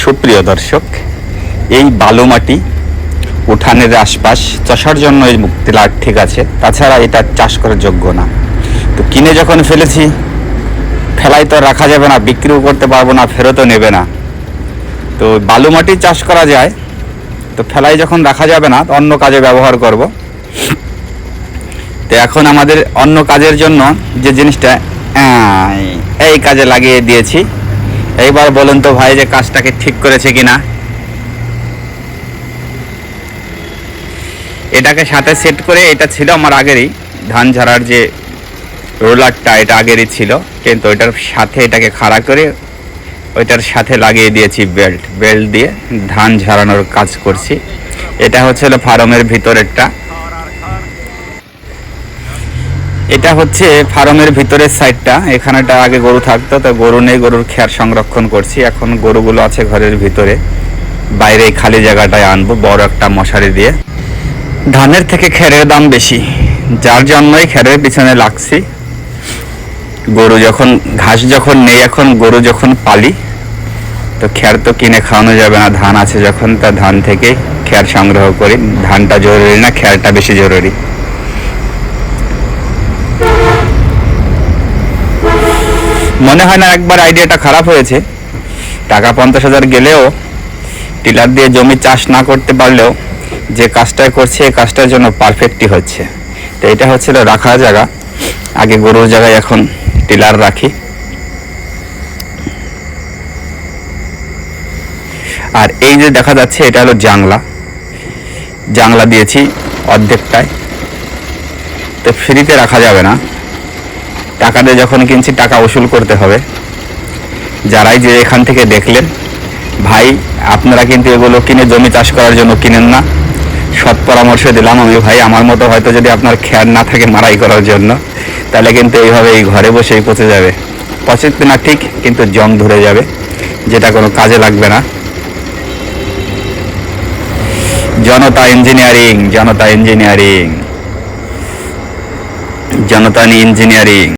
সুপ্রিয় দর্শক, এই বালু মাটি উঠানের আশপাশ চষার জন্য এই টিলার ঠিক আছে, তাছাড়া এটা চাষ করার যোগ্য না। তো কিনে যখন ফেলেছি, ফেলাই তো রাখা যাবে না, বিক্রিও করতে পারবো না, ফেরতও নেবে না। তো বালু মাটি চাষ করা যায়, তো ফেলাই যখন রাখা যাবে না, অন্য কাজে ব্যবহার করব। তো এখন আমাদের অন্য কাজের জন্য যে জিনিসটা এই কাজে লাগিয়ে দিয়েছি। এইবার বলুন তো ভাই, যে কাজটাকে ঠিক করেছে কিনা। এটাকে সাথে সেট করে, এটা ছিল আমার আগেরই ধান ঝাড়ার যে রোলারটা, এটা আগেরই ছিল, কিন্তু ওইটার সাথে এটাকে খাড়া করে ওইটার সাথে লাগিয়ে দিয়েছি বেল্ট দিয়ে ধান ঝাড়ানোর কাজ করছি। এটা হচ্ছে ফার্মের ভিতরেরটা, এটা হচ্ছে ফার্মের ভিতরের সাইডটা। এখানেটা আগে গরু থাকতো, তো গরু নেই, গরুর খ্যার সংরক্ষণ করছি। এখন গরুগুলো আছে ঘরের ভিতরে, বাইরে এই খালি জায়গাটায় আনবো বড় একটা মশারি দিয়ে। ধানের থেকে খ্যারের দাম বেশি, যার জন্যই খ্যারের পিছনে লাগছি। গরু যখন ঘাস যখন নেই, এখন গরু যখন পালি, তো খ্যার তো কিনে খাওয়ানো যাবে না। ধান আছে যখন, তা ধান থেকে খ্যার সংগ্রহ করি। ধানটা জরুরি না, খ্যারটা বেশি জরুরি। মনে হয় না একবার আইডিয়াটা খারাপ হয়েছে। টাকা 50,000 গেলেও, টিলার দিয়ে জমি চাষ না করতে পারলেও, যে কাজটা করছে এই কাজটার জন্য পারফেক্টই হচ্ছে। তো এটা হচ্ছিল রাখার জায়গা, আগে গরুর জায়গায় এখন টিলার রাখি। আর এই যে দেখা যাচ্ছে, এটা হলো জাংলা দিয়েছি অর্ধেকটায়। তো ফ্রিতে রাখা যাবে না, টাকা দিয়ে যখন কিনছি টাকা উসুল করতে হবে। যারাই যে এখান থেকে দেখলেন, ভাই আপনারা কিন্তু এগুলো কিনে জমি চাষ করার জন্য কিনেন না। সৎ পরামর্শ দিলাম আমি ভাই। আমার মতো হয়তো যদি আপনার খ্যার না থাকে মারাই করার জন্য, তাহলে কিন্তু এইভাবে এই ঘরে বসেই পচে যাবে। পচে না ঠিক, কিন্তু জং ধরে যাবে, যেটা কোনো কাজে লাগবে না। জনতা ইঞ্জিনিয়ারিং।